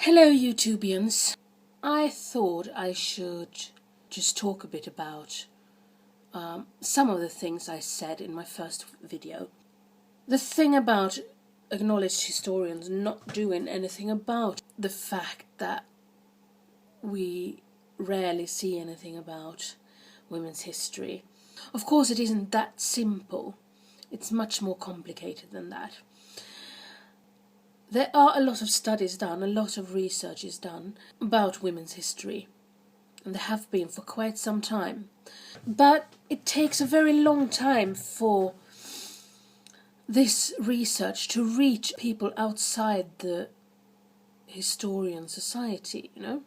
Hello YouTubians. I thought I should just talk a bit about some of the things I said in my first video. The thing about acknowledged historians not doing anything about the fact that we rarely see anything about women's history. Of course it isn't that simple. It's much more complicated than that. There are a lot of studies done, a lot of research is done about women's history, and there have been for quite some time. But it takes a very long time for this research to reach people outside the historian society, you know?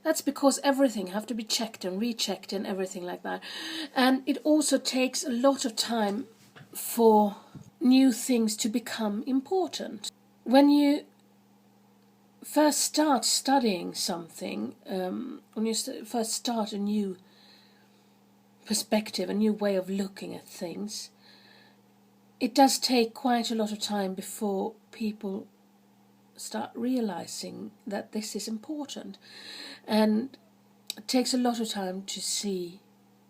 That's because everything have to be checked and rechecked and everything like that. And it also takes a lot of time for new things to become important. When you first start studying something, when you first start a new perspective, a new way of looking at things, it does take quite a lot of time before people start realizing that this is important. And it takes a lot of time to see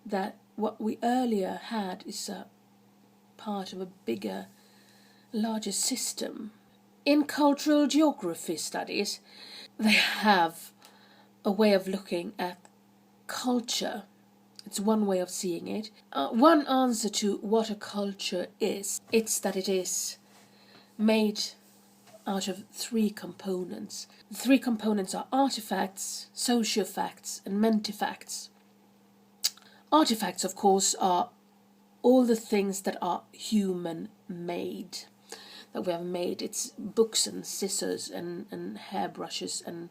that what we earlier had is a part of a bigger, larger system. In cultural geography studies, they have a way of looking at culture. It's one way of seeing it. One answer to what a culture is, it's that it is made out of three components. The three components are artifacts, sociofacts, and mentifacts. Artifacts, of course, are all the things that are human-made. That we have made. It's books and scissors and hairbrushes and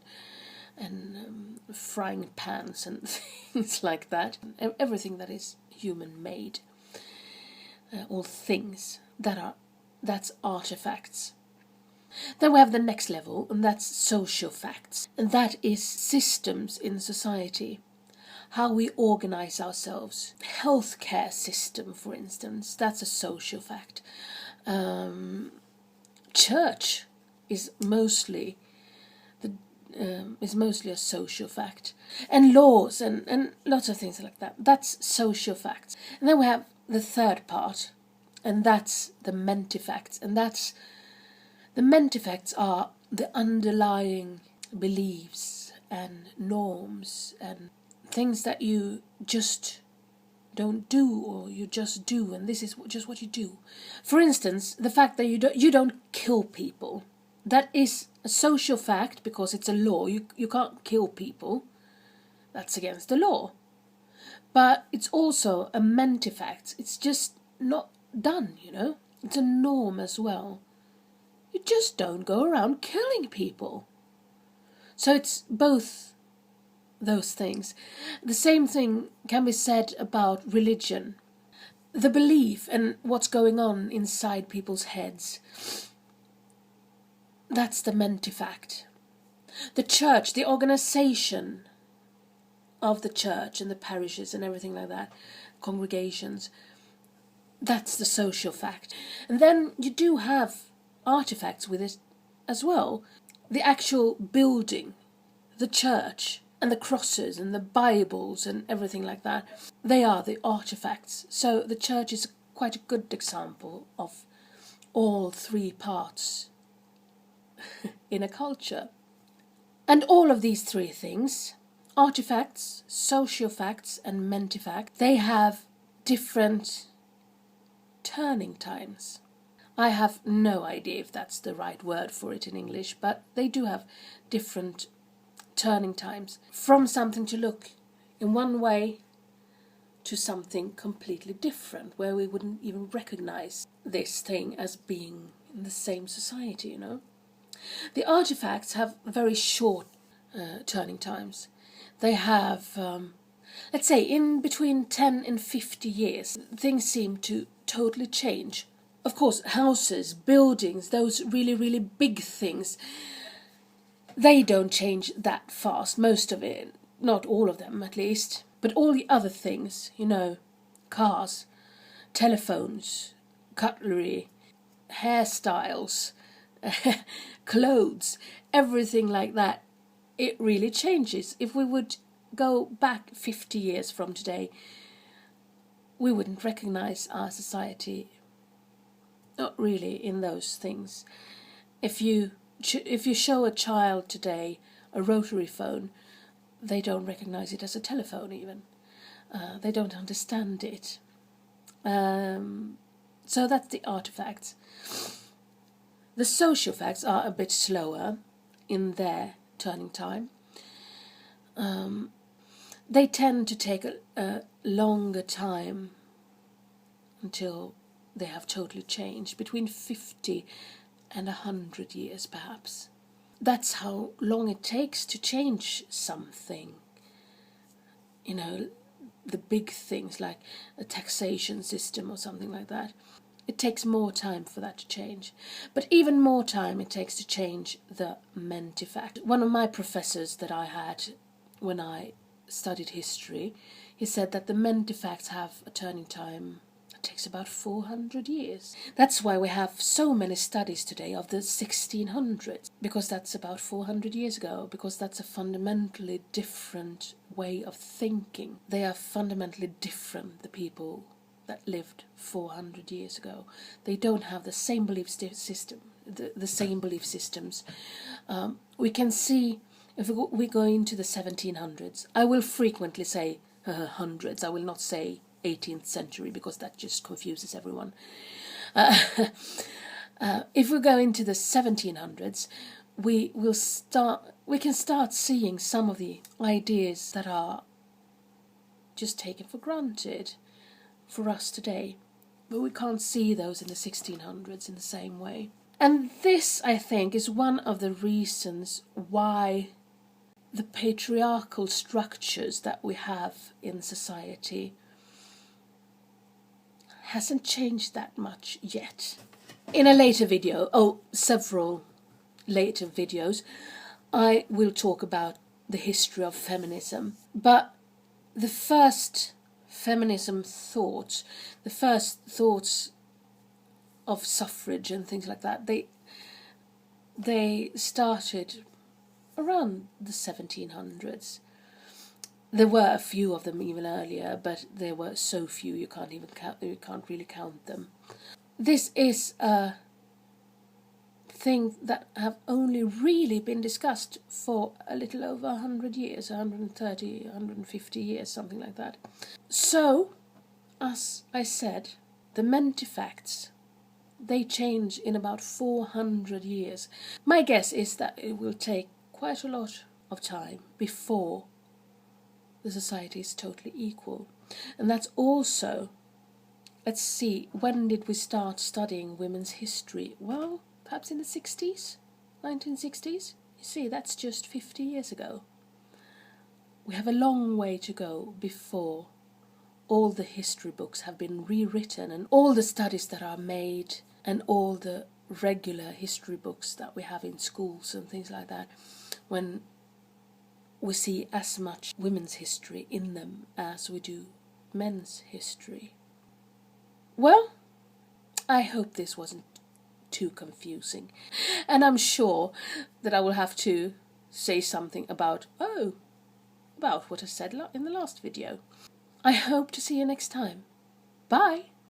frying pans and things like that. Everything that is human made. All things that's artifacts. Then we have the next level, and that's social facts. And that is systems in society. How we organize ourselves. Healthcare system, for instance, that's a social fact. Church is mostly a social fact, and laws and lots of things like that. That's social facts. And then we have the third part, and that's the mentifacts. And that's the mentifacts are the underlying beliefs and norms and things that you just don't do, or you just do, and this is just what you do. For instance, the fact that you don't kill people. That is a social fact because it's a law. You can't kill people. That's against the law. But it's also a mentifact. It's just not done, you know. It's a norm as well. You just don't go around killing people. So it's both those things. The same thing can be said about religion. The belief and what's going on inside people's heads. That's the mentifact. The church, the organization of the church and the parishes and everything like that, congregations, that's the social fact. And then you do have artifacts with it as well. The actual building, the church, and the crosses and the Bibles and everything like that, they are the artifacts. So the church is quite a good example of all three parts in a culture. And all of these three things, artifacts, sociofacts and mentifacts, they have different turning times. I have no idea if that's the right word for it in English, but they do have different turning times, from something to look in one way to something completely different, where we wouldn't even recognize this thing as being in the same society, you know. The artifacts have very short turning times. They have, let's say, in between 10 and 50 years, things seem to totally change. Of course, houses, buildings, those really, really big things, they don't change that fast, most of it, not all of them at least, but all the other things, you know, cars, telephones, cutlery, hairstyles, clothes, everything like that, it really changes. If we would go back 50 years from today, we wouldn't recognize our society, not really, in those things. If you show a child today a rotary phone, they don't recognize it as a telephone even. They don't understand it. So that's the artifacts. The social facts are a bit slower in their turning time. They tend to take a longer time until they have totally changed, between 50 and 100 years perhaps. That's how long it takes to change something. You know, the big things like a taxation system or something like that. It takes more time for that to change. But even more time it takes to change the mentifact. One of my professors that I had when I studied history, he said that the mentifacts have a turning time that takes about 400 years. That's why we have so many studies today of the 1600s, because that's about 400 years ago, because that's a fundamentally different way of thinking. They are fundamentally different, the people that lived 400 years ago. They don't have the same belief system, the same belief systems. We can see, if we go into the 1700s, I will frequently say hundreds, I will not say 18th century, because that just confuses everyone. If we go into the 1700s, we can start seeing some of the ideas that are just taken for granted for us today, but we can't see those in the 1600s in the same way. And this, I think, is one of the reasons why the patriarchal structures that we have in society hasn't changed that much yet. In a later video, several later videos, I will talk about the history of feminism. But the first feminism thoughts, the first thoughts of suffrage and things like that, they started around the 1700s. There were a few of them even earlier, but there were so few you can't really count them. This is a thing that have only really been discussed for a little over 100 years, 130, 150 years, something like that. So, as I said, the mentifacts, they change in about 400 years. My guess is that it will take quite a lot of time before the society is totally equal. And that's also, let's see, when did we start studying women's history? Well, perhaps in the 60s, 1960s. You see, that's just 50 years ago. We have a long way to go before all the history books have been rewritten, and all the studies that are made, and all the regular history books that we have in schools and things like that, when we see as much women's history in them as we do men's history. Well, I hope this wasn't too confusing, and I'm sure that I will have to say something about what I said in the last video. I hope to see you next time. Bye!